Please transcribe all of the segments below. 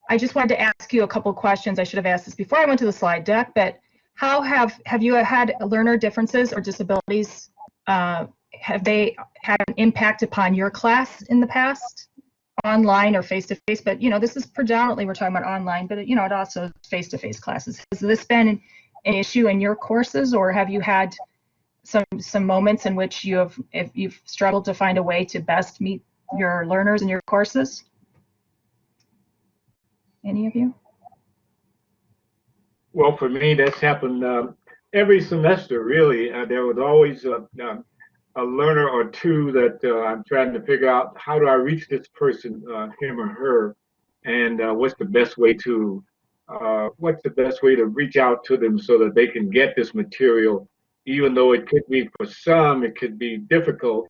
I just wanted to ask you a couple questions. I should have asked this before I went to the slide deck, but how have you had learner differences or disabilities? Have they had an impact upon your class in the past, online or face-to-face? But this is predominantly we're talking about online, but it also is face-to-face classes. Has this been an issue in your courses, or have you had some moments in which if you've struggled to find a way to best meet your learners in your courses? Any of you? Well, for me, that's happened every semester, really. There was always a learner or two that I'm trying to figure out, how do I reach this person, him or her, and what's the best way to reach out to them so that they can get this material, even though it could be, for some, it could be difficult,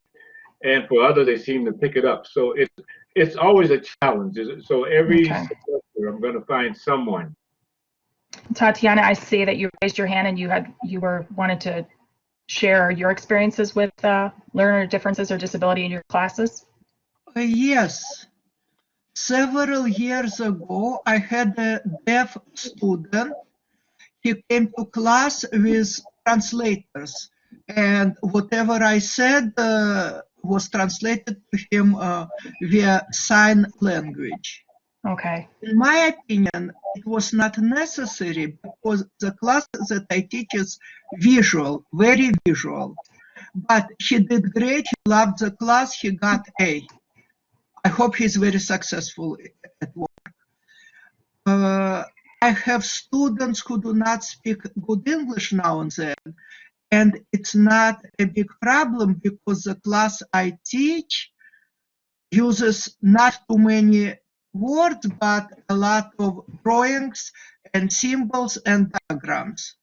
and for others, they seem to pick it up. So it's always a challenge. So every semester, I'm going to find someone. Tatiana, I see that you raised your hand and you wanted to share your experiences with learner differences or disability in your classes. Yes. Several years ago, I had a deaf student. He came to class with translators, and whatever I said was translated to him via sign language. Okay. In my opinion, it was not necessary because the class that I teach is visual, very visual. But he did great. He loved the class. He got A. I hope he's very successful at work. I have students who do not speak good English now and then, and it's not a big problem because the class I teach uses not too many words, but a lot of drawings and symbols and diagrams.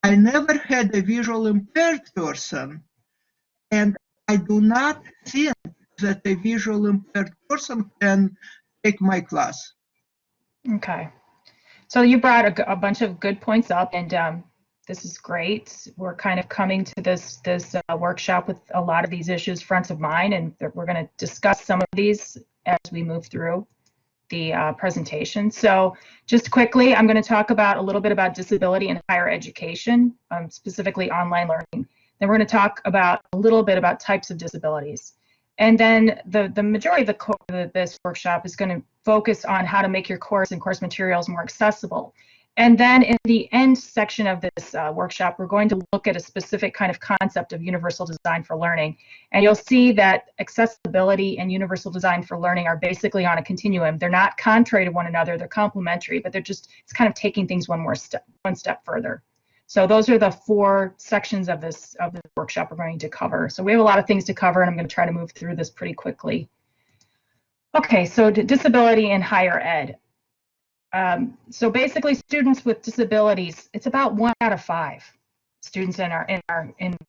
I never had a visual impaired person, and I do not think that a visual impaired person can take my class. Okay. So you brought a bunch of good points up, and this is great. We're kind of coming to this workshop with a lot of these issues front of mind, and we're going to discuss some of these as we move through the presentation. So just quickly, I'm going to talk about a little bit about disability in higher education, specifically online learning. Then we're going to talk about a little bit about types of disabilities. And then the majority of this workshop is going to focus on how to make your course and course materials more accessible. And then in the end section of this workshop, we're going to look at a specific kind of concept of universal design for learning. And you'll see that accessibility and universal design for learning are basically on a continuum. They're not contrary to one another, they're complementary, but it's kind of taking things one step further. So those are the 4 sections of this workshop we're going to cover. So we have a lot of things to cover, and I'm going to try to move through this pretty quickly. Okay, so disability in higher ed. So basically, students with disabilities, it's about 1 out of 5 students in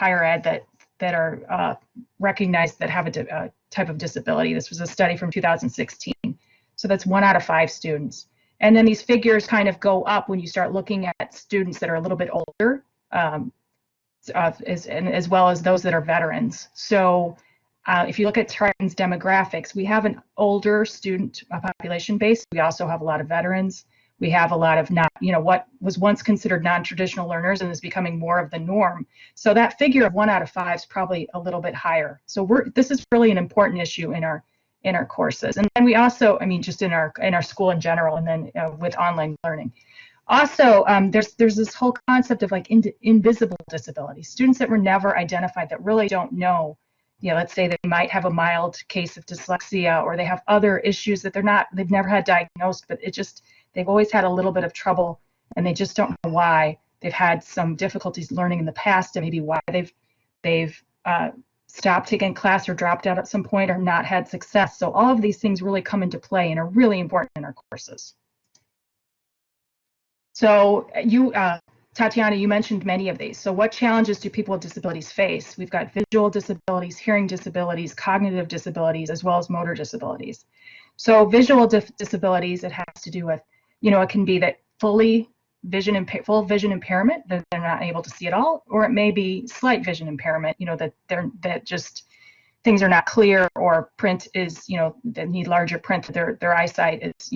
higher ed that are recognized that have a type of disability. This was a study from 2016. So that's 1 out of 5 students. And then these figures kind of go up when you start looking at students that are a little bit older, as well as those that are veterans. So if you look at Triton's demographics, we have an older student population base. We also have a lot of veterans. We have a lot of what was once considered non-traditional learners and is becoming more of the norm. So that figure of 1 out of 5 is probably a little bit higher. So this is really an important issue in our courses. And then we also, just in our school in general, and then with online learning. Also, there's this whole concept of like invisible disabilities, students that were never identified that really don't know. Let's say they might have a mild case of dyslexia, or they have other issues that they've never had diagnosed, but they've always had a little bit of trouble, and they just don't know why. They've had some difficulties learning in the past, and maybe why they've stopped taking class or dropped out at some point or not had success. So all of these things really come into play and are really important in our courses. So Tatiana, you mentioned many of these. So what challenges do people with disabilities face? We've got visual disabilities, hearing disabilities, cognitive disabilities, as well as motor disabilities. So visual disabilities, it has to do with, it can be that full vision impairment, that they're not able to see at all, or it may be slight vision impairment, that just things are not clear, or print is, they need larger print, their eyesight is,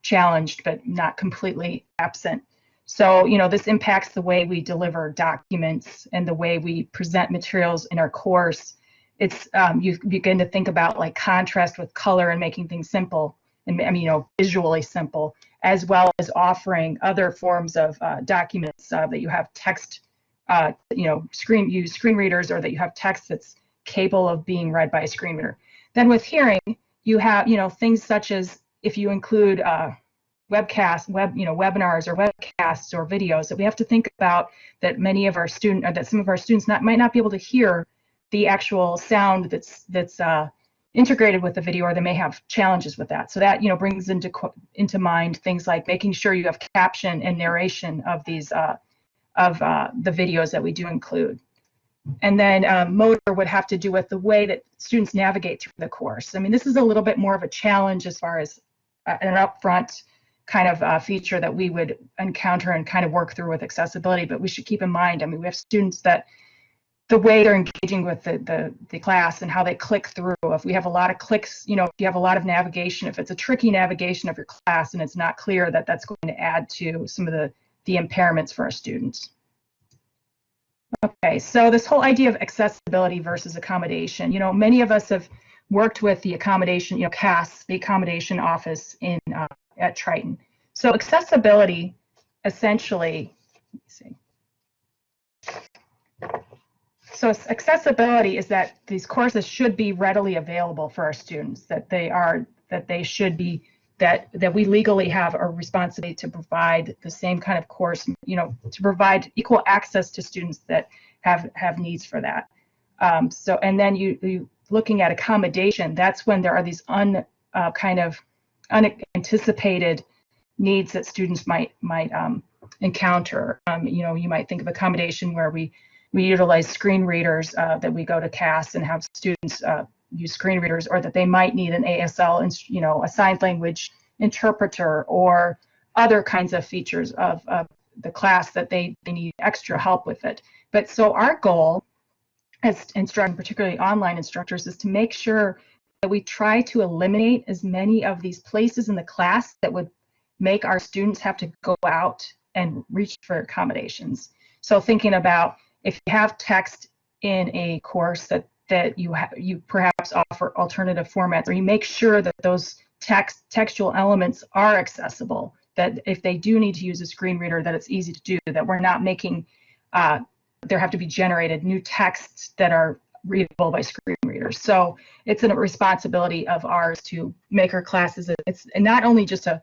challenged, but not completely absent. So, you know, this impacts the way we deliver documents and the way we present materials in our course. It's you begin to think about like contrast with color and making things simple and, I mean, you know, visually simple, as well as offering other forms of documents that you have text, you know, use screen readers, or that you have text that's capable of being read by a screen reader. Then with hearing, you have, you know, things such as if you include webinars or webcasts or videos, that we have to think about that many of our students, or that some of our students might not be able to hear the actual sound that's integrated with the video, or they may have challenges with that. So that, you know, brings into mind things like making sure you have caption and narration of these the videos that we do include. And then motor would have to do with the way that students navigate through the course. I mean, this is a little bit more of a challenge as far as an upfront kind of feature that we would encounter and kind of work through with accessibility. But we should keep in mind, I mean, we have students that the way they're engaging with the class and how they click through. If we have a lot of clicks, you know, if you have a lot of navigation, if it's a tricky navigation of your class and it's not clear, that's going to add to some of the impairments for our students. Okay, so this whole idea of accessibility versus accommodation, you know, many of us have worked with the accommodation, you know, CAS, the accommodation office in at Triton. So accessibility, essentially, let me see. So accessibility is that these courses should be readily available for our students, that they should be, that we legally have a responsibility to provide the same kind of course, you know, to provide equal access to students that have needs for that. So, and then you looking at accommodation, that's when there are these kind of unanticipated needs that students might encounter. You know, you might think of accommodation where we utilize screen readers, that we go to CAS and have students use screen readers, or that they might need an ASL, you know, a sign language interpreter, or other kinds of features of the class that they need extra help with it. But so our goal as instructors, particularly online instructors, is to make sure that we try to eliminate as many of these places in the class that would make our students have to go out and reach for accommodations. So thinking about if you have text in a course that you perhaps offer alternative formats, or you make sure that those textual elements are accessible, that if they do need to use a screen reader, that it's easy to do, that we're not making there have to be generated new texts that are readable by screen readers. So it's a responsibility of ours to make our classes, it's not only just a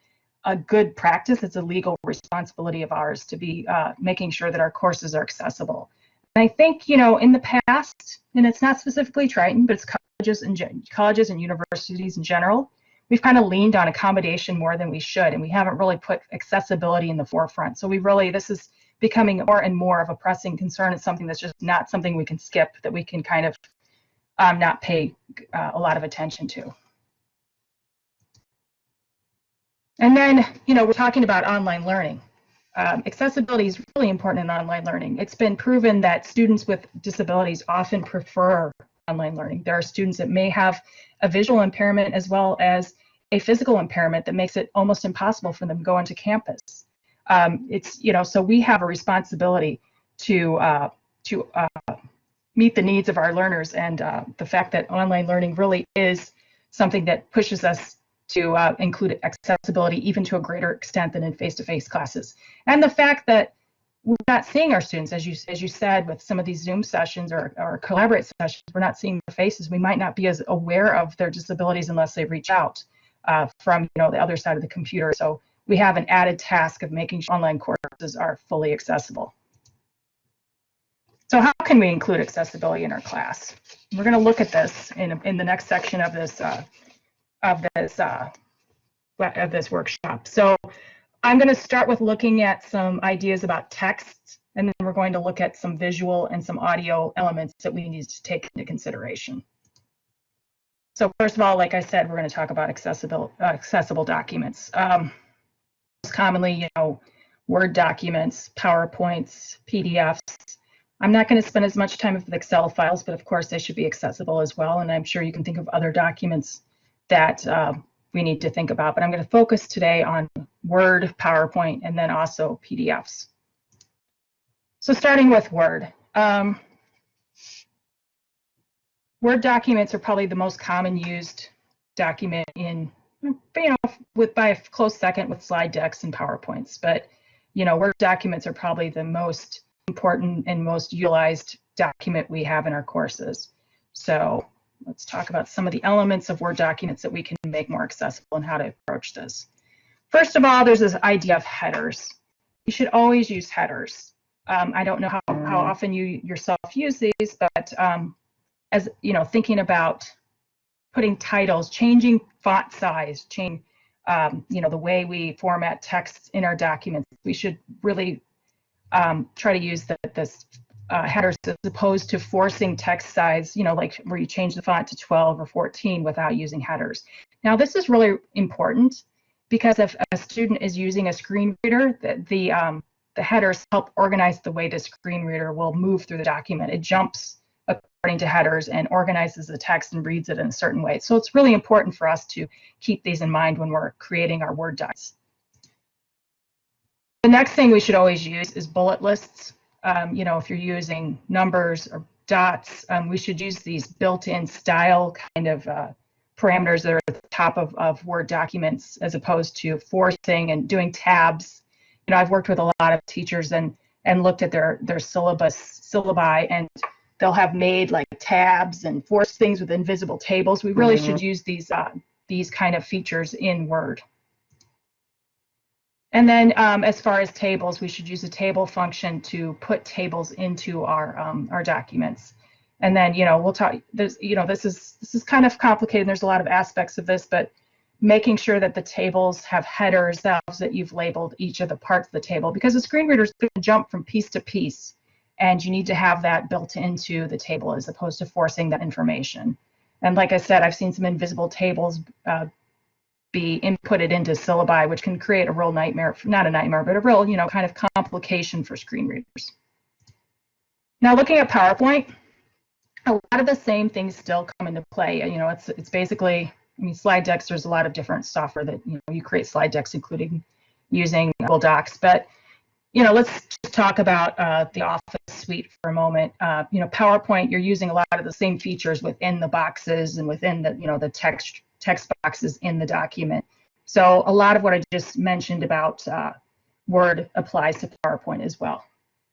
good practice, it's a legal responsibility of ours to be making sure that our courses are accessible. And I think, you know, in the past, and it's not specifically Triton, but it's colleges and universities in general, we've kind of leaned on accommodation more than we should, and we haven't really put accessibility in the forefront. So this is becoming more and more of a pressing concern. It's something that's just not something we can skip, that we can kind of not pay a lot of attention to. And then, you know, we're talking about online learning. Accessibility is really important in online learning. It's been proven that students with disabilities often prefer online learning. There are students that may have a visual impairment as well as a physical impairment that makes it almost impossible for them to go onto campus. It's, you know, so we have a responsibility to meet the needs of our learners, and the fact that online learning really is something that pushes us to include accessibility even to a greater extent than in face-to-face classes. And the fact that we're not seeing our students, as you said, with some of these Zoom sessions or collaborate sessions, we're not seeing their faces. We might not be as aware of their disabilities unless they reach out from, you know, the other side of the computer. So we have an added task of making sure online courses are fully accessible. So how can we include accessibility in our class? We're going to look at this in the next section of this workshop. So I'm going to start with looking at some ideas about text, and then we're going to look at some visual and some audio elements that we need to take into consideration. So first of all, like I said, we're going to talk about accessible documents. Most commonly, you know, Word documents, PowerPoints, PDFs. I'm not going to spend as much time with Excel files, but of course they should be accessible as well. And I'm sure you can think of other documents that we need to think about. But I'm going to focus today on Word, PowerPoint, and then also PDFs. So starting with Word. Word documents are probably the most common used document in, by a close second with slide decks and PowerPoints. But, Word documents are probably the most important and most utilized document we have in our courses. So let's talk about some of the elements of Word documents that we can make more accessible and how to approach this. First of all, there's this idea of headers. You should always use headers. I don't know how often you yourself use these, but as thinking about putting titles, changing font size, the way we format text in our documents, we should really try to use this headers as opposed to forcing text size, like where you change the font to 12 or 14 without using headers. Now, this is really important because if a student is using a screen reader, the headers help organize the way the screen reader will move through the document. It jumps according to headers and organizes the text and reads it in a certain way. So it's really important for us to keep these in mind when we're creating our Word docs. The next thing we should always use is bullet lists. If you're using numbers or dots, we should use these built-in style kind of parameters that are at the top of Word documents as opposed to forcing and doing tabs. I've worked with a lot of teachers and looked at their syllabi, and they'll have made like tabs and forced things with invisible tables. We really should use these kind of features in Word. And then as far as tables, we should use a table function to put tables into our documents. And then, we'll talk, this is kind of complicated. There's a lot of aspects of this, but making sure that the tables have headers that you've labeled each of the parts of the table, because the screen reader is going to jump from piece to piece, and you need to have that built into the table as opposed to forcing that information. And like I said, I've seen some invisible tables be inputted into syllabi, which can create a real nightmare, not a nightmare, but a real, kind of complication for screen readers. Now, looking at PowerPoint, a lot of the same things still come into play. It's basically, slide decks, there's a lot of different software that, you create slide decks, including using Google Docs. But, let's just talk about the Office suite for a moment. PowerPoint, you're using a lot of the same features within the boxes and within the, the text boxes in the document. So a lot of what I just mentioned about Word applies to PowerPoint as well.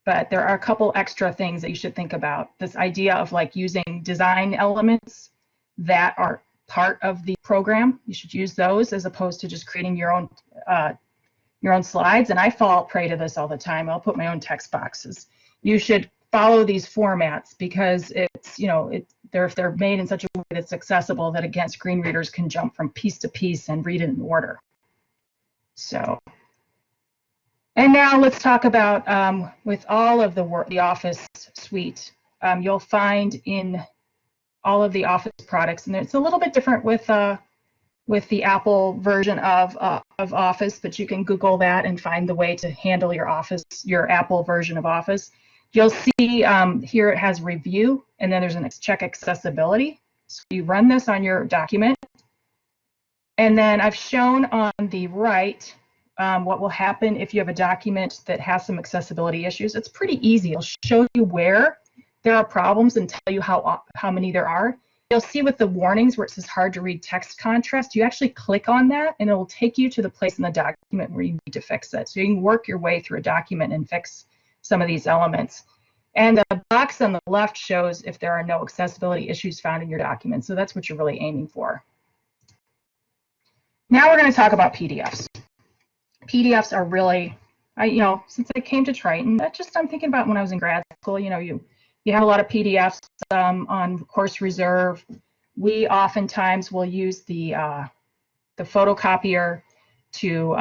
But there are a couple extra things that you should think about. This idea of like using design elements that are part of the program. You should use those as opposed to just creating your own slides. And I fall prey to this all the time. I'll put my own text boxes. You should follow these formats because it's, if they're made in such a way that's accessible that, again, screen readers can jump from piece to piece and read it in order. So, and now let's talk about with all of the Office suite, you'll find in all of the Office products, and it's a little bit different with the Apple version of Office, but you can Google that and find the way to handle your Apple version of Office. You'll see here it has review, and then there's an check accessibility. So you run this on your document, and then I've shown on the right what will happen if you have a document that has some accessibility issues. It's pretty easy. It'll show you where there are problems and tell you how many there are. You'll see with the warnings where it says hard to read text contrast, you actually click on that and it will take you to the place in the document where you need to fix it. So you can work your way through a document and fix some of these elements. And the box on the left shows if there are no accessibility issues found in your document. So that's what you're really aiming for. Now we're going to talk about PDFs. PDFs are really, since I came to Triton, I'm thinking about when I was in grad school, you have a lot of PDFs on Course Reserve. We oftentimes will use the photocopier to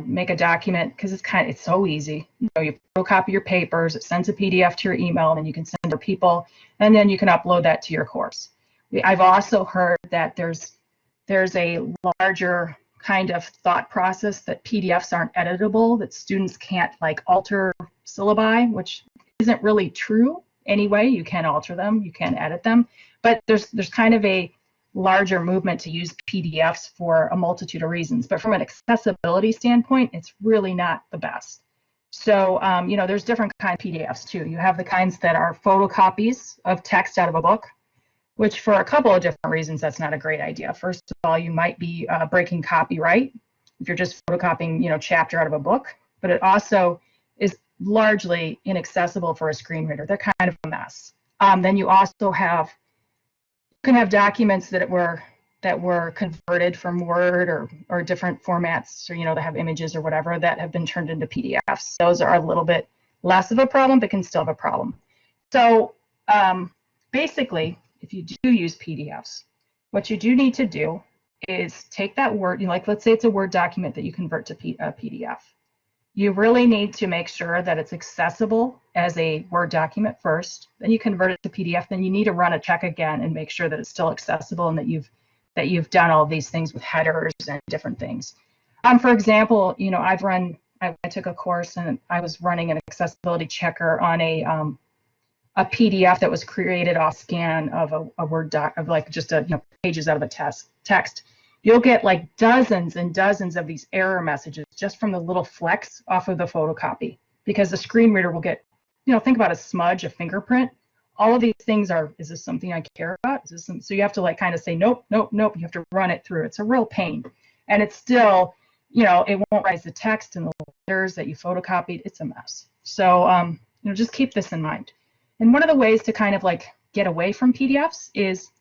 make a document because it's so easy. You photocopy your papers, it sends a PDF to your email, and then you can send to people, and then you can upload that to your course. I've also heard that there's a larger kind of thought process that PDFs aren't editable, that students can't alter syllabi, which isn't really true. Anyway, you can alter them, you can edit them, but there's kind of a larger movement to use PDFs for a multitude of reasons, but from an accessibility standpoint, it's really not the best. So, you know, there's different kinds of PDFs too. You have the kinds that are photocopies of text out of a book, which for a couple of different reasons, that's not a great idea. First of all, you might be breaking copyright if you're just photocopying, you know, chapter out of a book, but it also is largely inaccessible for a screen reader. They're kind of a mess. Then you also have, you can have documents that were converted from Word or different formats, or, you know, that have images or whatever that have been turned into PDFs. Those are a little bit less of a problem, but can still have a problem. So basically, if you do use PDFs, what you do need to do is take that Word, you know, like let's say it's a Word document that you convert to a PDF. You really need to make sure that it's accessible as a Word document first, then you convert it to PDF, then you need to run a check again and make sure that it's still accessible and that you've done all these things with headers and different things. For example, you know, I took a course and I was running an accessibility checker on a PDF that was created off scan of a Word doc, of like just a, you know, pages out of a text. You'll get like dozens and dozens of these error messages just from the little flecks off of the photocopy, because the screen reader will get, you know, think about a smudge, a fingerprint. All of these things are, is this something I care about? Is this some, so you have to like kind of say, nope, nope, nope. You have to run it through. It's a real pain. And it's still, you know, it won't raise the text and the letters that you photocopied. It's a mess. So, you know, just keep this in mind. And one of the ways to kind of like get away from PDFs is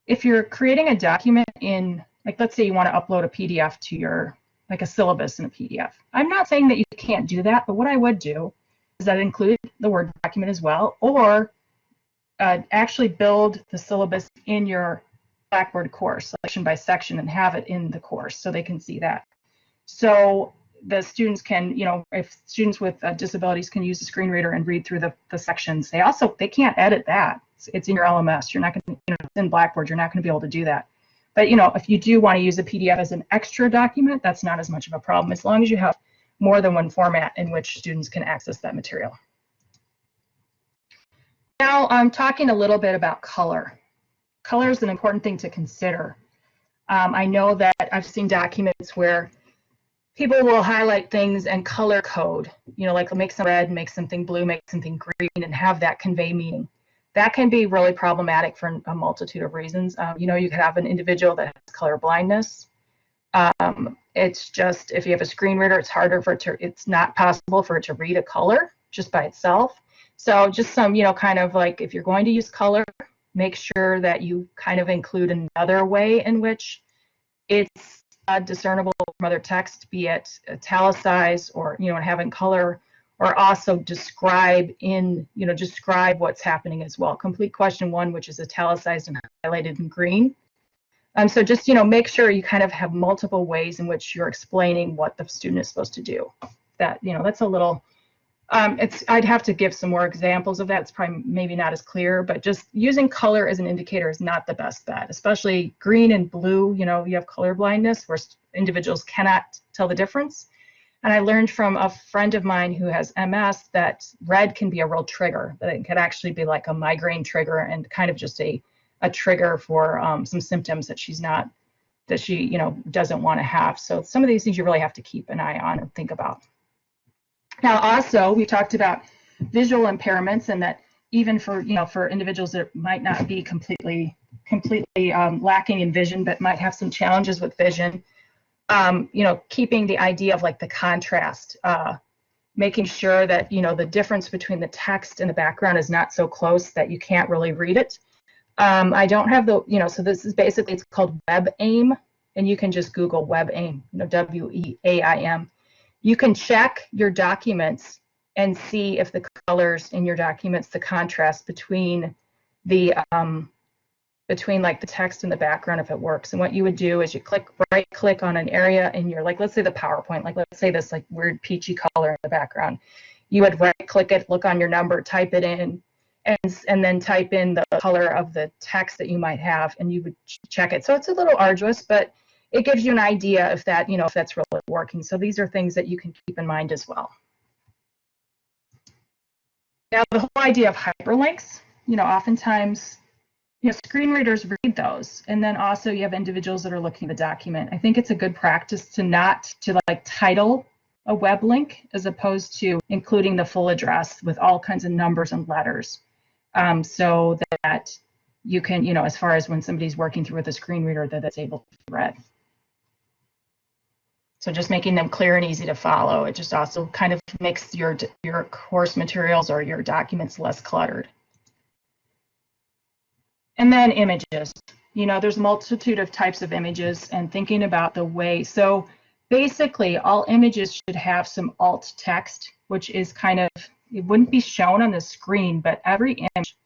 if you're creating a document in, like, let's say you want to upload a PDF to your, like a syllabus in a PDF. I'm not saying that you can't do that, but what I would do is I'd include the Word document as well, or actually build the syllabus in your Blackboard course, section by section, and have it in the course so they can see that. So the students can, you know, if students with disabilities can use the screen reader and read through the sections, they can't edit that. It's in your LMS. You're not going to, you know, in Blackboard, you're not going to be able to do that. But, you know, if you do want to use a PDF as an extra document, that's not as much of a problem, as long as you have more than one format in which students can access that material. Now I'm talking a little bit about color. Color is an important thing to consider. I know that I've seen documents where people will highlight things and color code, you know, like make some red, make something blue, make something green, and have that convey meaning. That can be really problematic for a multitude of reasons. You know, you could have an individual that has color blindness. It's just, if you have a screen reader, it's harder for it to, it's not possible for it to read a color just by itself. So just some, you know, kind of like, if you're going to use color, make sure that you kind of include another way in which it's discernible from other text, be it italicized or, you know, having color, or also describe what's happening as well. Complete question one, which is italicized and highlighted in green. So just, you know, make sure you kind of have multiple ways in which you're explaining what the student is supposed to do. That, you know, that's a little, I'd have to give some more examples of that. It's probably maybe not as clear, but just using color as an indicator is not the best bet, especially green and blue. You know, you have color blindness where individuals cannot tell the difference. And I learned from a friend of mine who has MS that red can be a real trigger, that it could actually be like a migraine trigger and kind of just a trigger for some symptoms that she, you know, doesn't want to have. So some of these things you really have to keep an eye on and think about. Now, also, we talked about visual impairments, and that even for, you know, for individuals that might not be completely lacking in vision, but might have some challenges with vision, you know, keeping the idea of like the contrast, making sure that, you know, the difference between the text and the background is not so close that you can't really read it. I don't have the, you know, so this is basically, it's called WebAIM, and you can just Google WebAIM, you know, WEAIM. You can check your documents and see if the colors in your documents, the contrast between the between like the text and the background, if it works. And what you would do is you right click on an area in your, like, let's say the PowerPoint, like let's say this like weird peachy color in the background. You would right click it, look on your number, type it in, and then type in the color of the text that you might have, and you would check it. So it's a little arduous, but it gives you an idea if that, you know, if that's really working. So these are things that you can keep in mind as well. Now, the whole idea of hyperlinks, you know, oftentimes, screen readers read those, and then also you have individuals that are looking at the document. I think it's a good practice to not like title a web link as opposed to including the full address with all kinds of numbers and letters, so that you can, as far as when somebody's working through with a screen reader, that it's able to be read. So just making them clear and easy to follow. It just also kind of makes your course materials or your documents less cluttered. And then images. There's a multitude of types of images, and thinking about the way. So basically, all images should have some alt text, which is kind of, it wouldn't be shown on the screen, but every image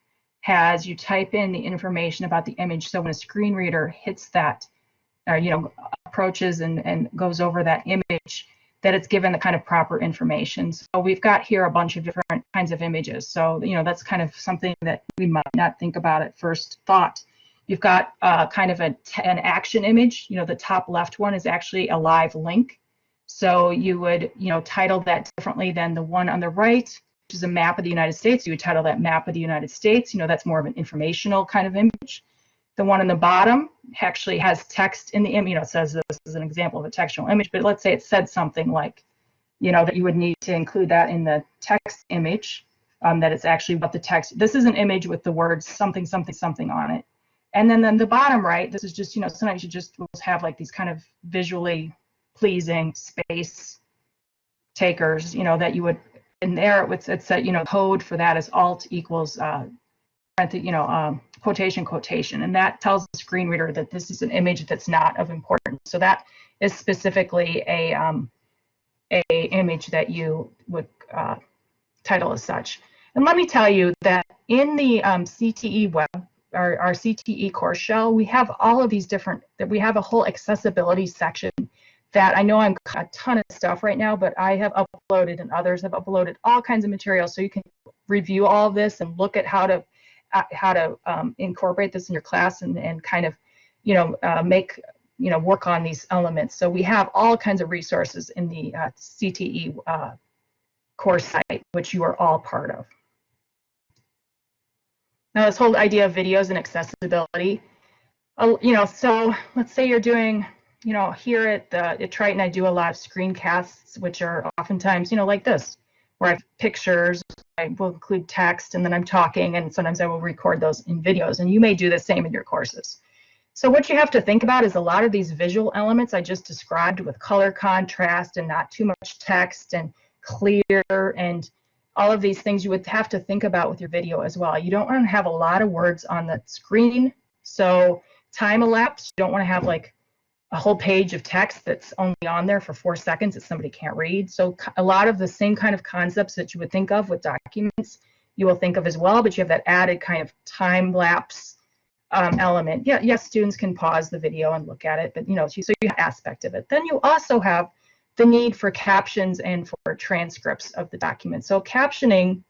has, you type in the information about the image. So when a screen reader hits that, or approaches and goes over that image, that it's given the kind of proper information. So we've got here a bunch of different kinds of images. So that's kind of something that we might not think about at first thought. You've got kind of an action image. The top left one is actually a live link. So you would title that differently than the one on the right, which is a map of the United States. You would title that map of the United States. That's more of an informational kind of image. The one on the bottom actually has text in the image. It says this is an example of a textual image, but let's say it said something like, that you would need to include that in the text image, that it's actually what the text. This is an image with the words something, something, something on it. And then the bottom right, this is just, sometimes you just have like these kind of visually pleasing space takers, that you would, in there it said, code for that is alt equals, quotation, and that tells the screen reader that this is an image that's not of importance. So that is specifically a image that you would title as such. And let me tell you that in the CTE web, our CTE course shell, we have all of these different, that we have a whole accessibility section that I know I'm a ton of stuff right now, but I have uploaded and others have uploaded all kinds of materials, so you can review all of this and look at how to incorporate this in your class and kind of, make, work on these elements. So we have all kinds of resources in the CTE course site, which you are all part of. Now, this whole idea of videos and accessibility, so let's say you're doing, here at Triton, I do a lot of screencasts, which are oftentimes, like this, where I have pictures, I will include text, and then I'm talking, and sometimes I will record those in videos, and you may do the same in your courses. So what you have to think about is a lot of these visual elements I just described with color contrast and not too much text and clear and all of these things you would have to think about with your video as well. You don't want to have a lot of words on the screen. So time elapsed, you don't want to have like a whole page of text that's only on there for 4 seconds that somebody can't read. So a lot of the same kind of concepts that you would think of with documents, you will think of as well, but you have that added kind of time lapse element. Yeah, yes, students can pause the video and look at it, but so you have aspect of it. Then you also have the need for captions and for transcripts of the document. So captioning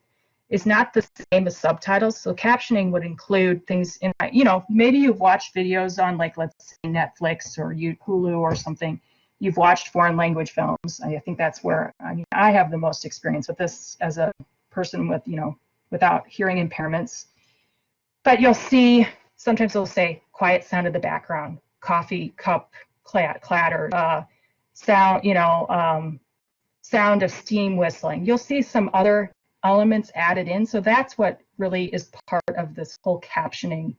is not the same as subtitles. So captioning would include things in, maybe you've watched videos on, like, let's say Netflix or Hulu or something. You've watched foreign language films. I think that's where, I have the most experience with this as a person with, without hearing impairments. But you'll see, sometimes they'll say quiet sound in the background, coffee cup clatter, sound, sound of steam whistling. You'll see some other elements added in. So that's what really is part of this whole captioning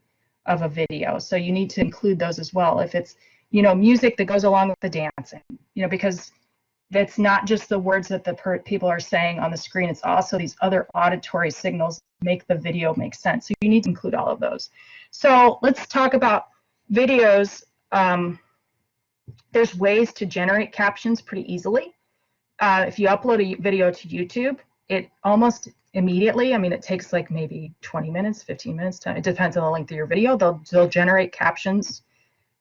of a video. So you need to include those as well. If it's, music that goes along with the dancing, because that's not just the words that the people are saying on the screen. It's also these other auditory signals that make the video make sense. So you need to include all of those. So let's talk about videos. There's ways to generate captions pretty easily. If you upload a video to YouTube, it almost immediately, it takes like maybe 20 minutes, 15 minutes. It depends on the length of your video. They'll generate captions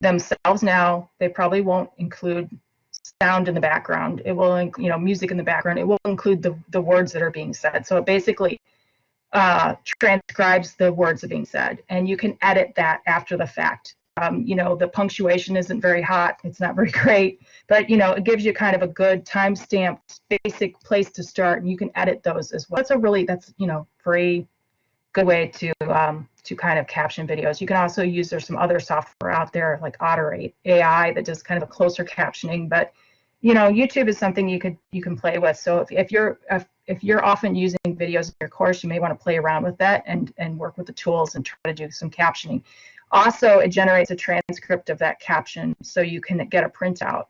themselves. Now, they probably won't include sound in the background. It will, music in the background. It will include the words that are being said. So it basically transcribes the words that are being said, and you can edit that after the fact. The punctuation isn't very hot. It's not very great, but it gives you kind of a good time-stamped basic place to start, and you can edit those as well. That's very good way to to kind of caption videos. You can also use, there's some other software out there like Otterate AI that does kind of a closer captioning, but you know, YouTube is something you can play with. So if you're often using videos in your course, you may want to play around with that and work with the tools and try to do some captioning. Also, it generates a transcript of that caption, so you can get a printout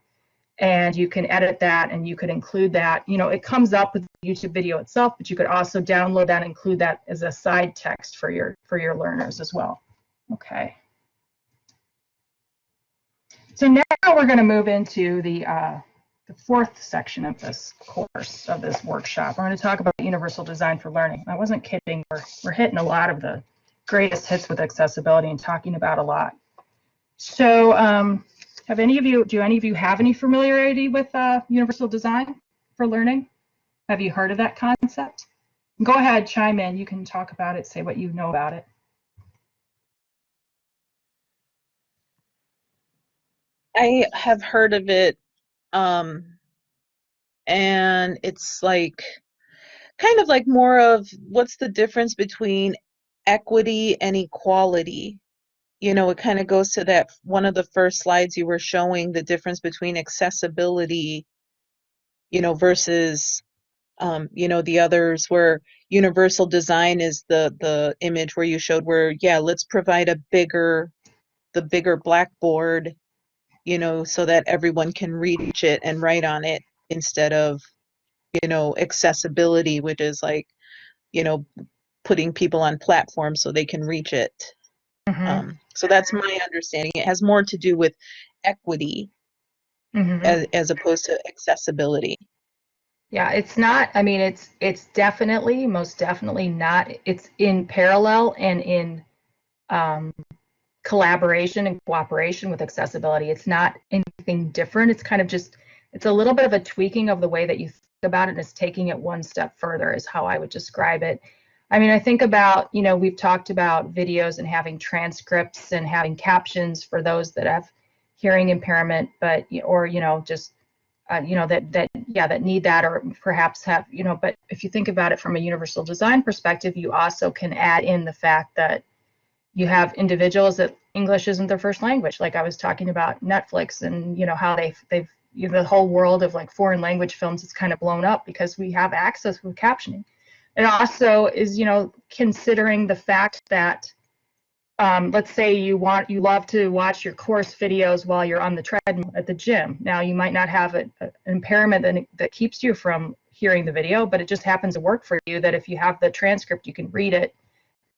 and you can edit that and you could include that. You know, it comes up with the YouTube video itself, but you could also download that and include that as a side text for your learners as well. Okay. So now we're going to move into the fourth section of this course, of this workshop. We're going to talk about universal design for learning. I wasn't kidding. We're hitting a lot of the greatest hits with accessibility and talking about a lot. So do any of you have any familiarity with universal design for learning? Have you heard of that concept? Go ahead, chime in. You can talk about it, say what you know about it. I have heard of it, and it's like kind of like more of what's the difference between equity and equality. You know, it kind of goes to that one of the first slides you were showing, the difference between accessibility, you know, versus you know, the others, where universal design is the image where you showed where, yeah, let's provide the bigger blackboard, you know, so that everyone can reach it and write on it, instead of, you know, accessibility, which is like, you know, putting people on platforms so they can reach it. Mm-hmm. So that's my understanding. It has more to do with equity as opposed to accessibility. Yeah, it's not, I mean, it's definitely, most definitely not, it's in parallel and in collaboration and cooperation with accessibility. It's not anything different. It's kind of just, it's a little bit of a tweaking of the way that you think about it. It's taking it one step further is how I would describe it. I mean, I think about, you know, we've talked about videos and having transcripts and having captions for those that have hearing impairment, but, or, you know, just, you know, that need that, or perhaps have, you know, but if you think about it from a universal design perspective, you also can add in the fact that you have individuals that English isn't their first language. Like I was talking about Netflix and, you know, how they've, you know, the whole world of like foreign language films is kind of blown up because we have access with captioning. It also is, you know, considering the fact that, let's say you love to watch your course videos while you're on the treadmill at the gym. Now you might not have an impairment that keeps you from hearing the video, but it just happens to work for you that if you have the transcript, you can read it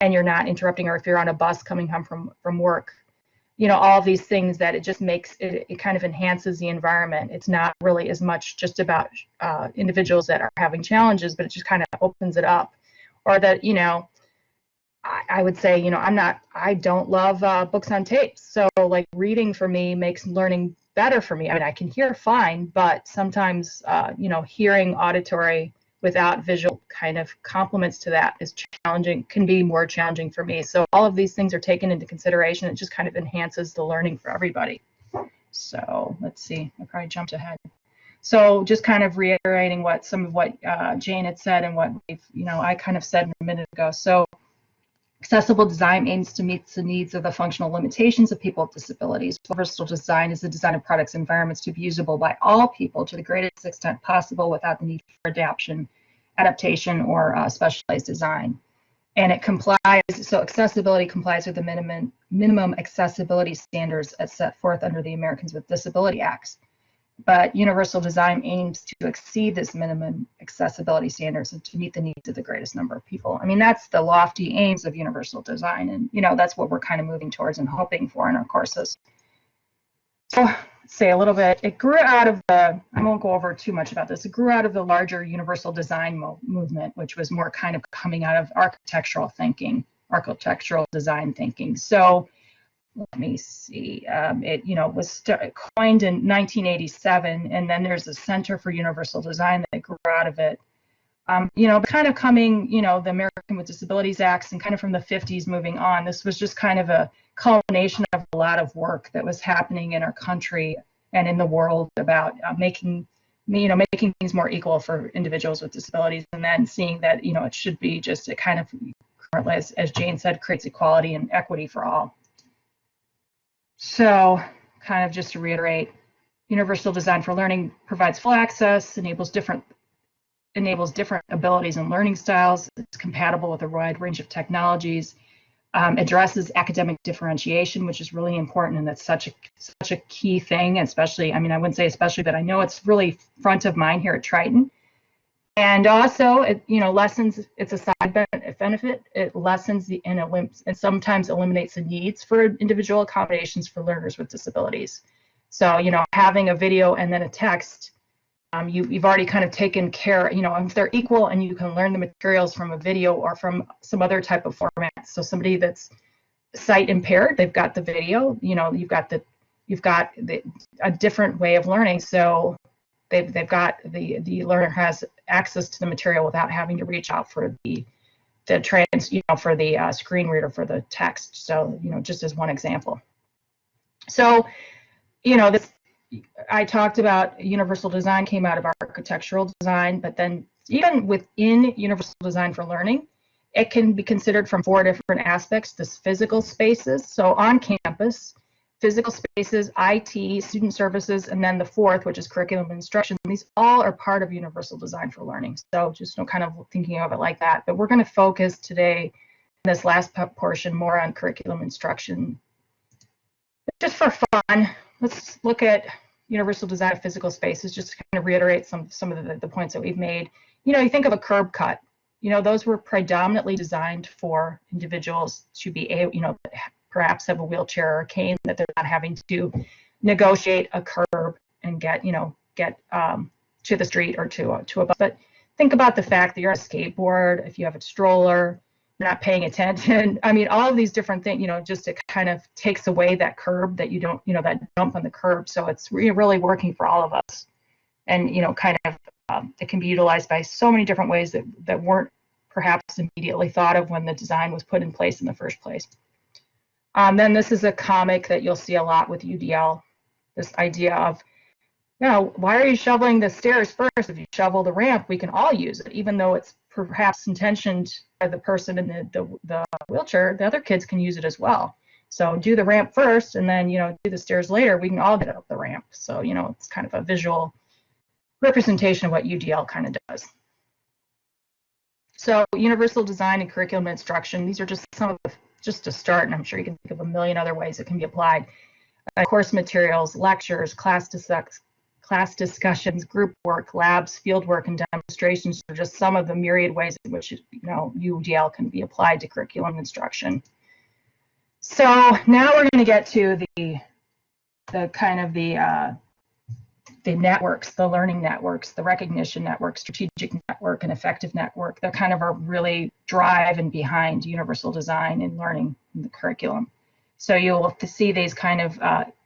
and you're not interrupting, or if you're on a bus coming home from work, you know, all of these things that it just makes it kind of enhances the environment. It's not really as much just about individuals that are having challenges, but it just kind of opens it up. Or that, you know, I would say, you know, I don't love books on tape. So like reading for me makes learning better for me. I mean, I can hear fine, but sometimes, you know, hearing auditory without visual kind of complements to that is challenging, can be more challenging for me. So all of these things are taken into consideration. It just kind of enhances the learning for everybody. So let's see, I probably jumped ahead. So just kind of reiterating some of what Jane had said and what, you know, I kind of said a minute ago. So accessible design aims to meet the needs of the functional limitations of people with disabilities. Universal design is the design of products and environments to be usable by all people to the greatest extent possible without the need for adaptation, or specialized design. And it complies, so accessibility complies with the minimum accessibility standards as set forth under the Americans with Disability Acts. But universal design aims to exceed this minimum accessibility standards and to meet the needs of the greatest number of people. I mean, that's the lofty aims of universal design, and you know, that's what we're kind of moving towards and hoping for in our courses. So let's say a little bit, it grew out of I won't go over too much about this, it grew out of the larger universal design movement, which was more kind of coming out of architectural design thinking. So let me see, it, you know, was coined in 1987, and then there's a Center for Universal Design that grew out of it. You know, kind of coming, you know, the American with Disabilities Acts and kind of from the 50s moving on, this was just kind of a culmination of a lot of work that was happening in our country and in the world about making things more equal for individuals with disabilities, and then seeing that, you know, it should be just a kind of ultimately, as Jane said, creates equality and equity for all. So kind of just to reiterate, universal design for learning provides full access, enables different abilities and learning styles. It's compatible with a wide range of technologies, addresses academic differentiation, which is really important, and that's such a key thing, especially, I mean, I wouldn't say especially, but I know it's really front of mind here at Triton. And also, it lessens, it's a side benefit, it lessens and sometimes eliminates the needs for individual accommodations for learners with disabilities. So, having a video and then a text, you've already kind of taken care, if they're equal and you can learn the materials from a video or from some other type of format. So somebody that's sight impaired, they've got the video, you've got a different way of learning. So they've got the learner has access to the material without having to reach out for the screen reader for the text. So, just as one example. So, I talked about universal design came out of architectural design, but then even within universal design for learning, it can be considered from 4 different aspects. This physical spaces, so on campus, physical spaces, IT, student services, and then the 4th, which is curriculum and instruction. These all are part of universal design for learning. So just kind of thinking of it like that. But we're going to focus today in this last portion more on curriculum instruction. Just for fun, let's look at universal design of physical spaces, just to kind of reiterate some of the points that we've made. You think of a curb cut. Those were predominantly designed for individuals to be able, perhaps have a wheelchair or a cane, that they're not having to negotiate a curb and get to the street or to a bus. But think about the fact that you're on a skateboard, if you have a stroller, you're not paying attention. I mean, all of these different things, just it kind of takes away that curb that you don't, that jump on the curb. So it's really working for all of us. And, kind of it can be utilized by so many different ways that weren't perhaps immediately thought of when the design was put in place in the first place. Then this is a comic that you'll see a lot with UDL, this idea of, why are you shoveling the stairs first? If you shovel the ramp, we can all use it, even though it's perhaps intentioned by the person in the wheelchair, the other kids can use it as well. So do the ramp first, and then, do the stairs later. We can all get up the ramp. So, it's kind of a visual representation of what UDL kind of does. So universal design and curriculum instruction, these are just some of the, just to start, and I'm sure you can think of a million other ways it can be applied. Course materials, lectures, class discussions, group work, labs, field work, and demonstrations are just some of the myriad ways in which UDL can be applied to curriculum instruction. So now we're going to get to the kind of the networks, the learning networks, the recognition network, strategic network, and effective network that kind of are really driving behind universal design and learning in the curriculum. So you'll see these kind of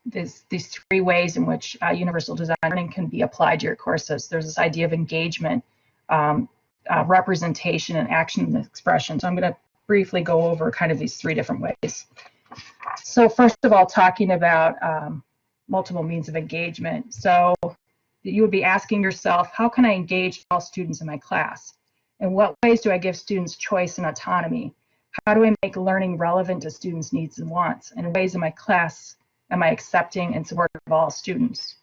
these 3 ways in which universal design learning can be applied to your courses. There's this idea of engagement, representation, and action and expression. So I'm going to briefly go over kind of these 3 different ways. So first of all, talking about multiple means of engagement. So you would be asking yourself, how can I engage all students in my class? In what ways do I give students choice and autonomy? How do I make learning relevant to students' needs and wants? And in ways in my class am I accepting and supportive of all students?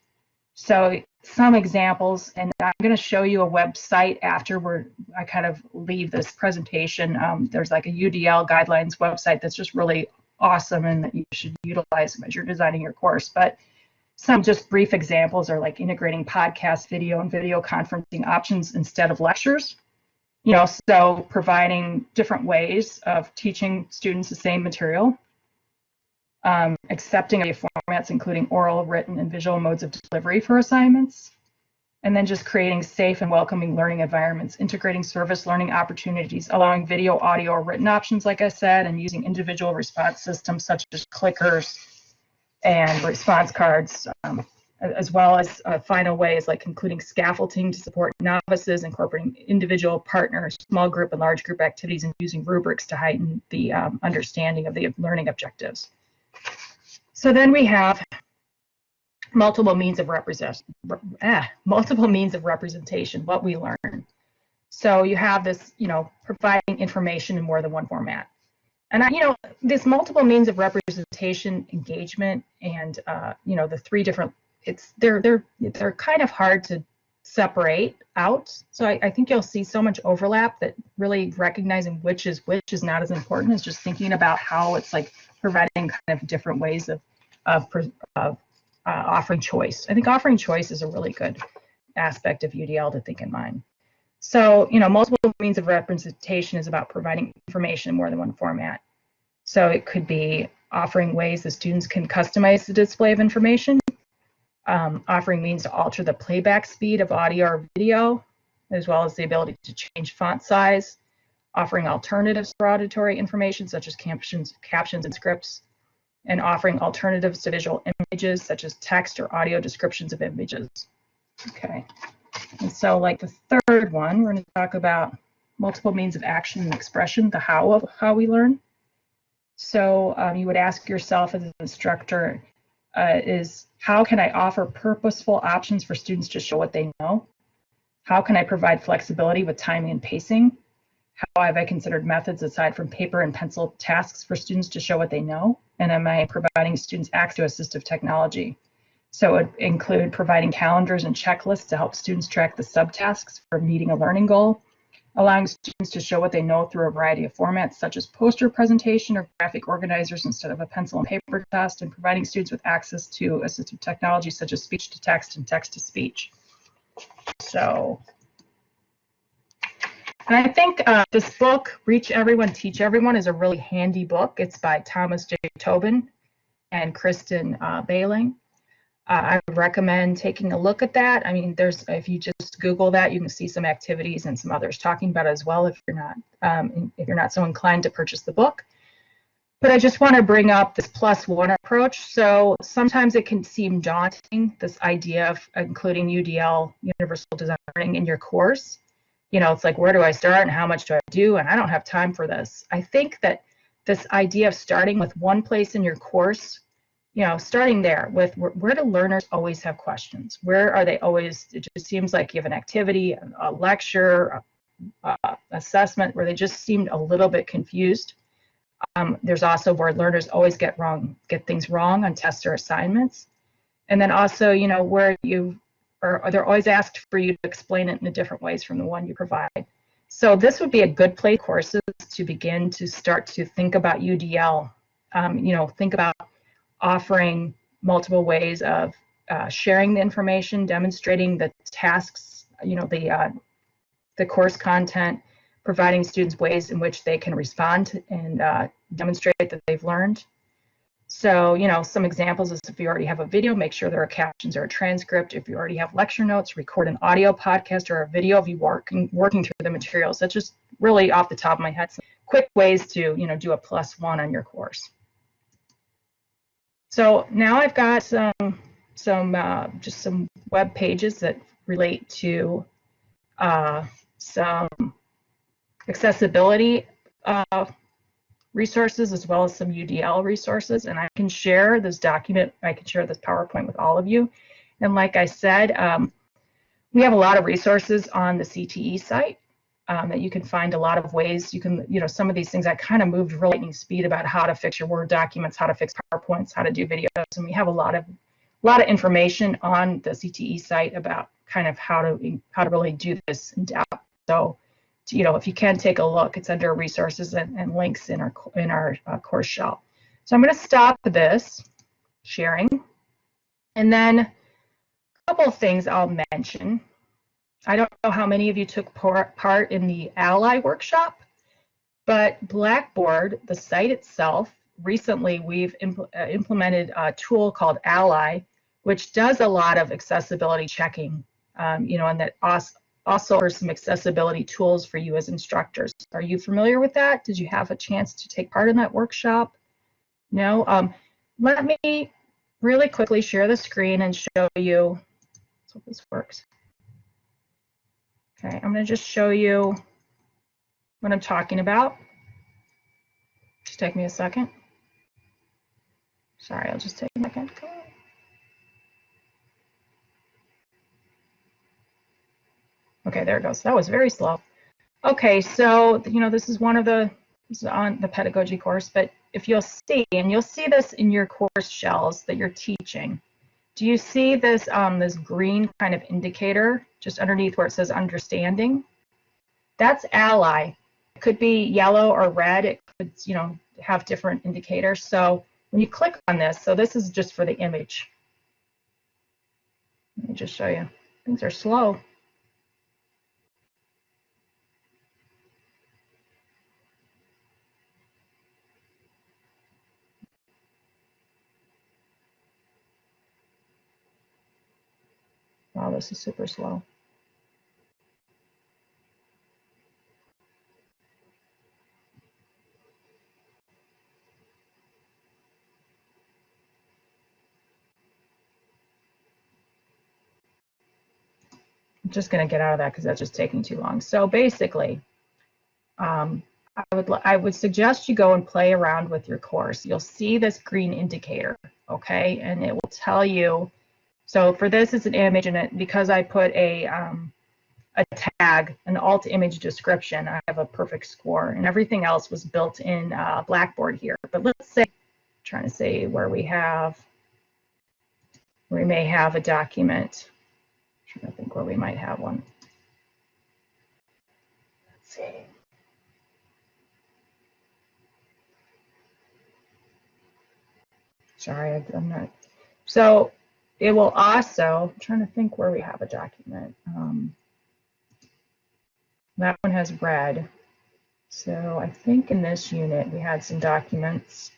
So some examples, and I'm going to show you a website after I kind of leave this presentation. There's like a UDL guidelines website that's just really awesome and that you should utilize as you're designing your course. But some just brief examples are like integrating podcast, video, and video conferencing options instead of lectures. So providing different ways of teaching students the same material, accepting formats including oral, written, and visual modes of delivery for assignments, and then just creating safe and welcoming learning environments, integrating service learning opportunities, allowing video, audio, or written options, like I said, and using individual response systems such as clickers and response cards, as well as final ways like including scaffolding to support novices, incorporating individual, partner, small group, and large group activities, and using rubrics to heighten the understanding of the learning objectives. So then we have multiple means of representation, what we learn. So you have this, providing information in more than one format. And this multiple means of representation, engagement, and the three different, they're kind of hard to separate out. So I think you'll see so much overlap that really recognizing which is not as important as just thinking about how it's like providing kind of different ways of offering choice. I think offering choice is a really good aspect of UDL to think in mind. So, multiple means of representation is about providing information in more than one format. So it could be offering ways that students can customize the display of information, offering means to alter the playback speed of audio or video, as well as the ability to change font size, offering alternatives for auditory information such as captions and scripts, and offering alternatives to visual images such as text or audio descriptions of images. Okay. And so like the third one, we're going to talk about multiple means of action and expression, the how of how we learn. So you would ask yourself as an instructor, is how can I offer purposeful options for students to show what they know? How can I provide flexibility with timing and pacing? How have I considered methods aside from paper and pencil tasks for students to show what they know? And am I providing students access to assistive technology? So it would include providing calendars and checklists to help students track the subtasks for meeting a learning goal, allowing students to show what they know through a variety of formats such as poster presentation or graphic organizers instead of a pencil and paper test, and providing students with access to assistive technology such as speech to text and text to speech. So, and I think this book, Reach Everyone, Teach Everyone, is a really handy book. It's by Thomas J. Tobin and Kristen Bailing. I would recommend taking a look at that. I mean, if you just Google that, you can see some activities and some others talking about it as well if you're not so inclined to purchase the book. But I just want to bring up this +1 approach. So sometimes it can seem daunting, this idea of including UDL, Universal Design Learning, in your course. It's like, where do I start and how much do I do? And I don't have time for this. I think that this idea of starting with one place in your course, starting there with where do learners always have questions? Where are they always, it just seems like you have an activity, a lecture, assessment where they just seemed a little bit confused. There's also where learners always get things wrong on tests or assignments. And then also, where they're always asked for you to explain it in different ways from the one you provide. So this would be a good place courses to begin to start to think about UDL, think about offering multiple ways of sharing the information, demonstrating the tasks, the course content, providing students ways in which they can respond and demonstrate that they've learned. So, some examples is if you already have a video, make sure there are captions or a transcript. If you already have lecture notes, record an audio podcast or a video of you working through the materials. That's just really off the top of my head, some quick ways to, do a +1 on your course. So now I've got just some web pages that relate to some accessibility resources as well as some UDL resources, and I can share this document, I can share this PowerPoint with all of you. And like I said, we have a lot of resources on the CTE site that you can find a lot of ways. You can, some of these things I kind of moved really lightning speed about how to fix your Word documents, how to fix PowerPoints, how to do videos, and we have a lot of information on the CTE site about kind of how to really do this in depth. So, if you can take a look, it's under resources and links in our course shell. So I'm going to stop this sharing, and then a couple of things I'll mention. I don't know how many of you took part in the Ally workshop, but Blackboard, the site itself, recently we've implemented a tool called Ally, which does a lot of accessibility checking, and that also offers some accessibility tools for you as instructors. Are you familiar with that? Did you have a chance to take part in that workshop? No? Let me really quickly share the screen and show you. Let's hope this works. Okay, I'm going to just show you what I'm talking about. Just take me a second. Sorry, I'll just take a second. Okay, there it goes. That was very slow. Okay, so this is this is on the pedagogy course, but if you'll see, and you'll see this in your course shells that you're teaching, do you see this this green kind of indicator just underneath where it says understanding? That's ally. It could be yellow or red. It could, have different indicators. So when you click on this, so this is just for the image. Let me just show you. Things are slow. Wow, this is super slow. I'm just going to get out of that because that's just taking too long. So basically, I would suggest you go and play around with your course. You'll see this green indicator, okay, and it will tell you. So for this, it's an image, and because I put a tag, an alt image description, I have a perfect score, and everything else was built in Blackboard here. But let's say, I'm trying to say where we may have a document. I'm trying to think where we might have one. Let's see. Sorry, I'm not. So it will also, I'm trying to think where we have a document. That one has red. So I think in this unit we had some documents.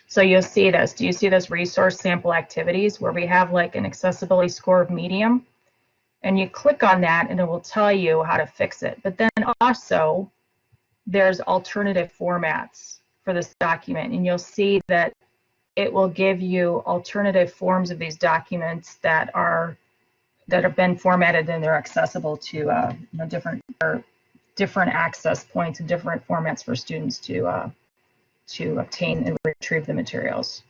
So you'll see this. Do you see this resource sample activities where we have like an accessibility score of medium? And you click on that and it will tell you how to fix it. But then also there's alternative formats for this document, and you'll see that it will give you alternative forms of these documents that have been formatted and they're accessible to different access points and different formats for students to obtain and retrieve the materials.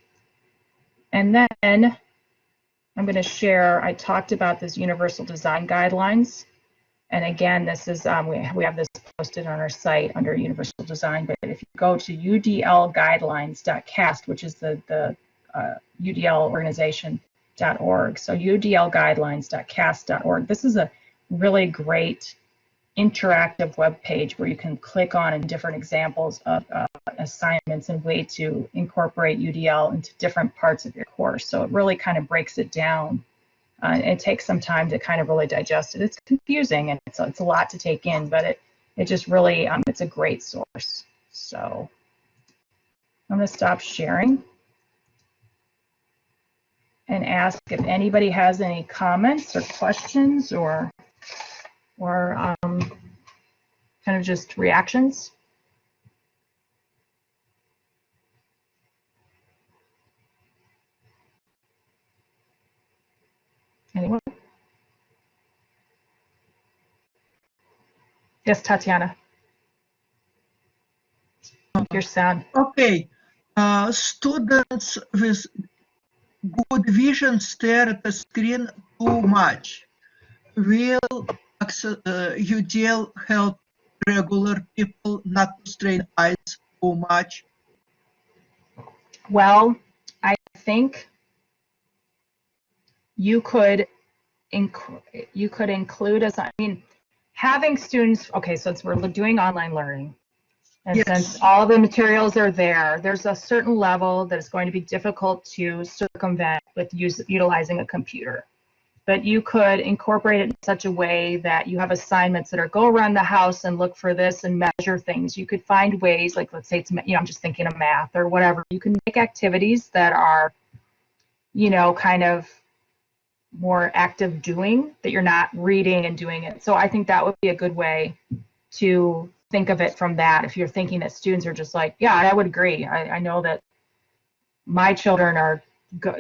And then I'm going to share, I talked about this universal design guidelines. And again, this is, we have this posted on our site under universal design, but if you go to udlguidelines.cast, which is the UDL organization.org, so udlguidelines.cast.org, this is a really great interactive web page where you can click on different examples of assignments and way to incorporate UDL into different parts of your course. So it really kind of breaks it down. It takes some time to kind of really digest it. It's confusing and it's a lot to take in, but it just really, it's a great source. So I'm going to stop sharing and ask if anybody has any comments or questions or kind of just reactions. Anyone? Yes, Tatiana. Your sound. Okay. Students with good vision stare at the screen too much. Will UDL help regular people not to strain eyes too much? Well, I think you could include as, I mean, having students, okay, so we're doing online learning. And Yes. since all the materials are there, there's a certain level that is going to be difficult to circumvent with utilizing a computer. But you could incorporate it in such a way that you have assignments that are go around the house and look for this and measure things. You could find ways, like let's say it's, I'm just thinking of math or whatever. You can make activities that are, kind of more active doing, that you're not reading and doing it. So I think that would be a good way to think of it from that. If you're thinking that students are just like, yeah, I would agree. I know that my children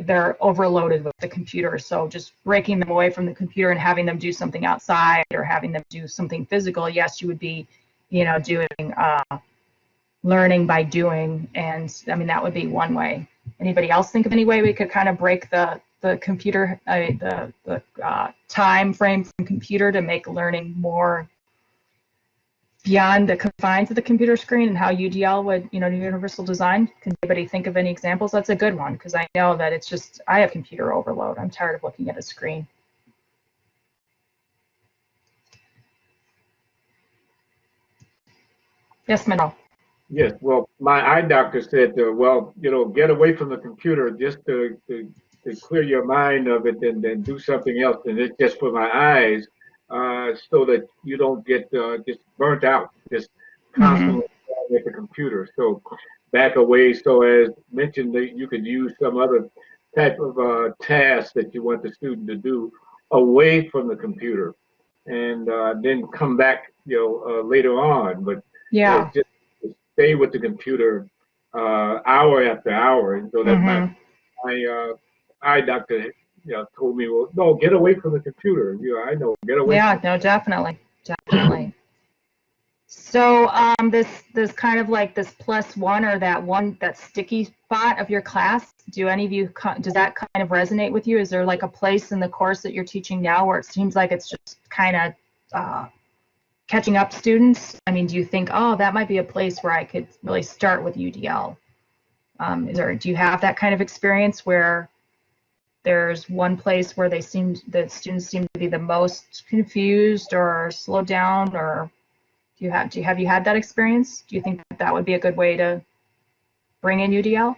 they're overloaded with the computer. So just breaking them away from the computer and having them do something outside or having them do something physical. Yes, you would be, doing learning by doing. And I mean, that would be one way. Anybody else think of any way we could kind of break the computer, time frame from computer to make learning more beyond the confines of the computer screen, and how UDL would, universal design? Can anybody think of any examples? That's a good one, because I know that it's just, I have computer overload. I'm tired of looking at a screen. Yes, Manuel. Yes, well, my eye doctor said, well, get away from the computer just to clear your mind of it, and then do something else. And it's just for my eyes, so that you don't get just burnt out, just constantly staring at the computer. So back away, so as mentioned, that you could use some other type of task that you want the student to do away from the computer, and then come back, later on. But Yeah. just stay with the computer hour after hour, and so that my eye doctor, told me, well, no, get away from the computer. I know, get away. Yeah, no, definitely, definitely. So this kind of like this +1, or that sticky spot of your class, do any of you, does that kind of resonate with you? Is there like a place in the course that you're teaching now where it seems like it's just kind of catching up students? I mean, do you think, oh, that might be a place where I could really start with UDL? Do you have that kind of experience where there's one place where the students seem to be the most confused or slowed down, or have you had that experience? Do you think that would be a good way to bring in UDL?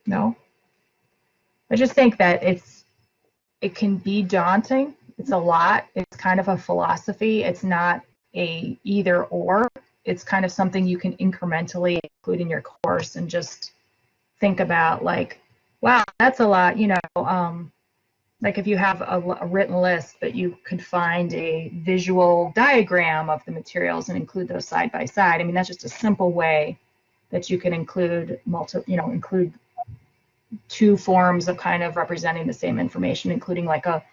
No? I just think that it can be daunting. It's a lot. It's kind of a philosophy. It's not a either or. It's kind of something you can incrementally include in your course and just think about, like, wow, that's a lot, like if you have a written list, but you could find a visual diagram of the materials and include those side by side. I mean, that's just a simple way that you can include include two forms of kind of representing the same information, including like a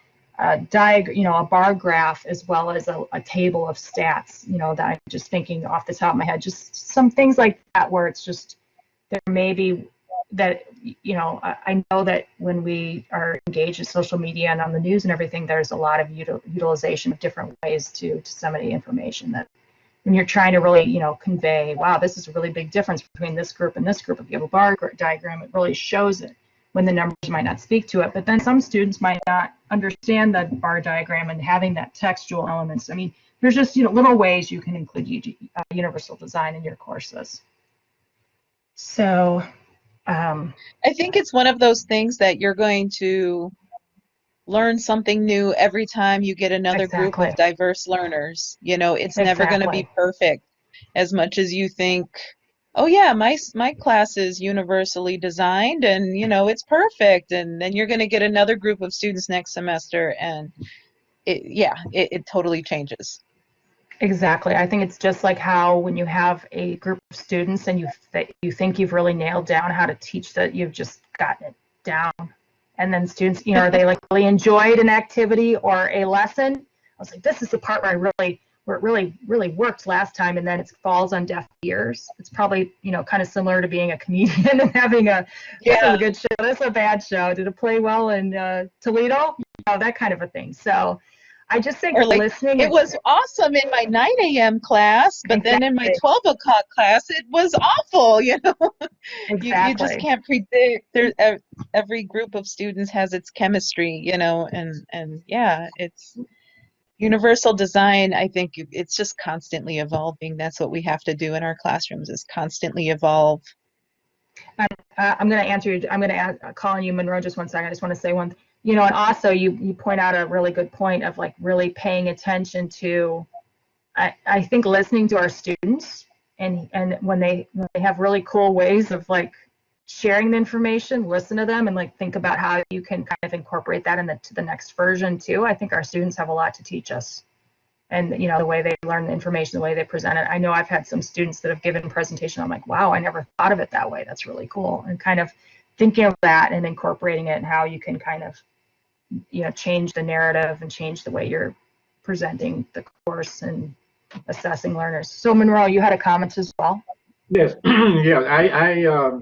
diagram, a bar graph, as well as a table of stats, that I'm just thinking off the top of my head, just some things like that, where it's just, there may be that, I know that when we are engaged in social media and on the news and everything, there's a lot of utilization of different ways to disseminate information, that when you're trying to really, convey, wow, this is a really big difference between this group and this group. If you have a bar diagram, it really shows it, when the numbers might not speak to it. But then some students might not understand the bar diagram and having that textual elements. I mean, there's just, little ways you can include universal design in your courses. So I think it's one of those things that you're going to learn something new every time you get another group of diverse learners. It's never going to be perfect, as much as you think, oh yeah, my class is universally designed and it's perfect, and then you're going to get another group of students next semester, and it totally changes. Exactly. I think it's just like how when you have a group of students and you think you've really nailed down how to teach, that you've just gotten it down. And then students, are they like really enjoyed an activity or a lesson? I was like, this is the part where it really worked last time, and then it falls on deaf ears. It's probably, kind of similar to being a comedian and having this is a good show, this is a bad show. Did it play well in Toledo? That kind of a thing. So I just think listening. It was awesome in my 9 a.m. class, but then in my 12 o'clock class, it was awful, Exactly. You just can't predict. Every group of students has its chemistry, and it's universal design. I think it's just constantly evolving. That's what we have to do in our classrooms, is constantly evolve. I'm going to answer you. I'm going to call on you, Monroe, just one second. I just want to say one. And also you point out a really good point of like really paying attention to, I think, listening to our students, and when they have really cool ways of like sharing the information, listen to them and like think about how you can kind of incorporate that into the next version too. I think our students have a lot to teach us. and the way they learn the information, the way they present it. I know I've had some students that have given presentation. I'm like, wow, I never thought of it that way. That's really cool. And kind of thinking of that and incorporating it and how you can kind of change the narrative and change the way you're presenting the course and assessing learners. So Monroe, you had a comment as well? Yes, yeah.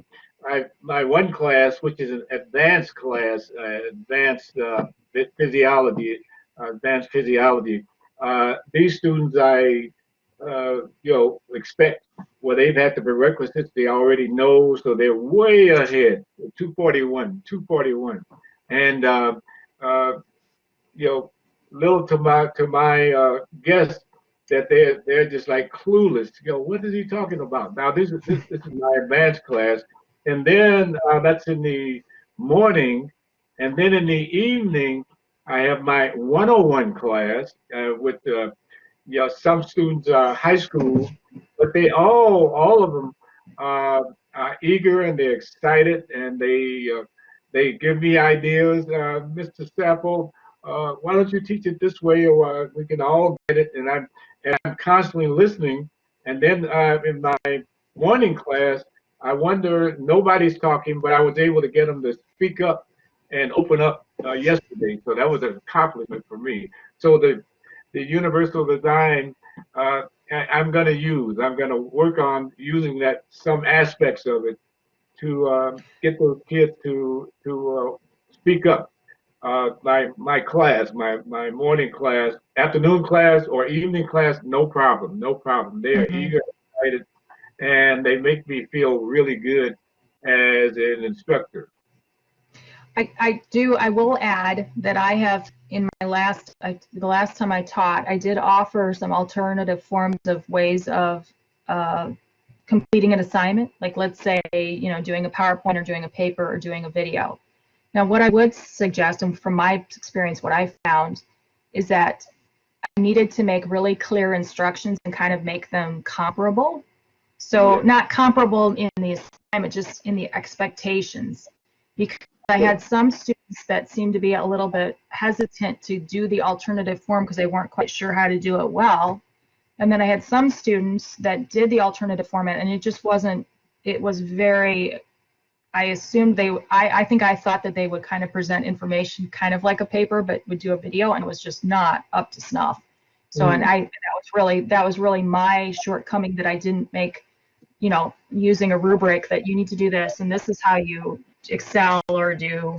My one class, which is an advanced class, advanced physiology, advanced physiology. These students, expect. Well, they've had the prerequisites they already know, so they're way ahead. 241, and little to my guests that they're just like clueless. What is he talking about? Now this is my advanced class, and then that's in the morning, and then in the evening I have my 101 class with some students are high school, but all of them are eager and they're excited and they give me ideas. Mr. Staple, why don't you teach it this way, or we can all get it? And I'm constantly listening. And then in my morning class, I wonder, nobody's talking, but I was able to get them to speak up and open up yesterday. So that was an accomplishment for me. So the universal design I'm going to work on using that, some aspects of it, to get those kids to speak up. My class, my morning class, afternoon class, or evening class, no problem. They are eager, excited, and they make me feel really good as an instructor. I will add that I have, in my the last time I taught, I did offer some alternative forms of ways of completing an assignment. Like, let's say, doing a PowerPoint or doing a paper or doing a video. Now, what I would suggest, and from my experience, what I found is that I needed to make really clear instructions and kind of make them comparable. So not comparable in the assignment, just in the expectations. Because I had some students that seemed to be a little bit hesitant to do the alternative form because they weren't quite sure how to do it well. And then I had some students that did the alternative format, and it just wasn't, it was very, I assumed I think I thought that they would kind of present information kind of like a paper, but would do a video, and it was just not up to snuff. So, and that was really my shortcoming, that I didn't make, using a rubric that you need to do this, and this is how you excel or do,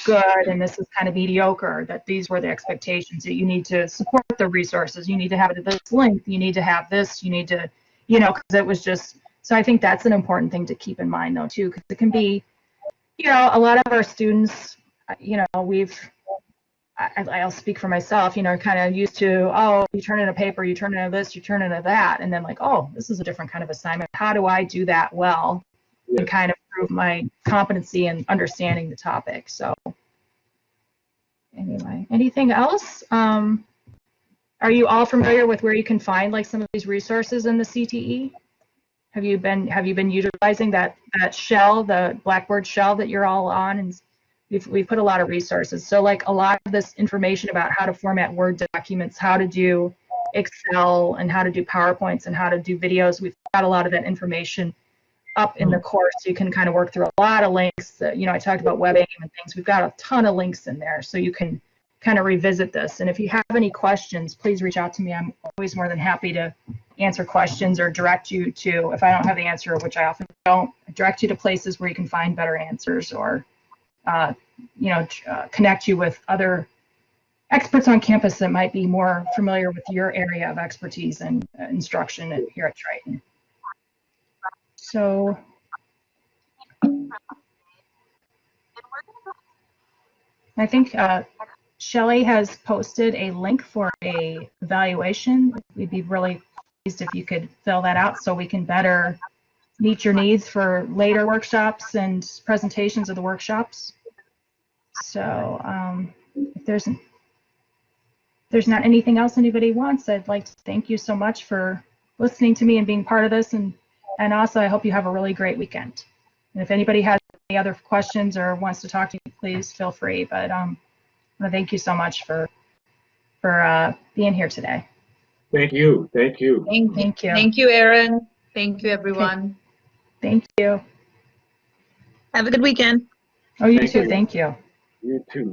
good, and this is kind of mediocre, that these were the expectations, that you need to support the resources, you need to have it at this length, you need to have this, you need to, because it was just, so I think that's an important thing to keep in mind though too, because it can be, a lot of our students, I'll speak for myself, kind of used to, oh, you turn in a paper, you turn into this, you turn into that, and then like, oh, this is a different kind of assignment. How do I do that well and kind of prove my competency in understanding the topic? So anyway, anything else? Are you all familiar with where you can find like some of these resources in the CTE? Have you been utilizing that shell, the Blackboard shell that you're all on? And we've put a lot of resources. So like a lot of this information about how to format Word documents, how to do Excel, and how to do PowerPoints, and how to do videos, we've got a lot of that information up in the course. So you can kind of work through a lot of links. I talked about WebAIM and things. We've got a ton of links in there, so you can kind of revisit this. And if you have any questions, please reach out to me. I'm always more than happy to answer questions or direct you to, if I don't have the answer, which I often don't, direct you to places where you can find better answers, or connect you with other experts on campus that might be more familiar with your area of expertise and instruction here at Triton. So I think Shelley has posted a link for a evaluation. We'd be really pleased if you could fill that out so we can better meet your needs for later workshops and presentations of the workshops. So if there's not anything else anybody wants, I'd like to thank you so much for listening to me and being part of this. And also, I hope you have a really great weekend. And if anybody has any other questions or wants to talk to me, please feel free. But I want to thank you so much for for being here today. Thank you. Thank you. Thank you. Thank you, Erin. Thank you, everyone. Thank you. Have a good weekend. Oh, you Thank too. you. Thank you. You too.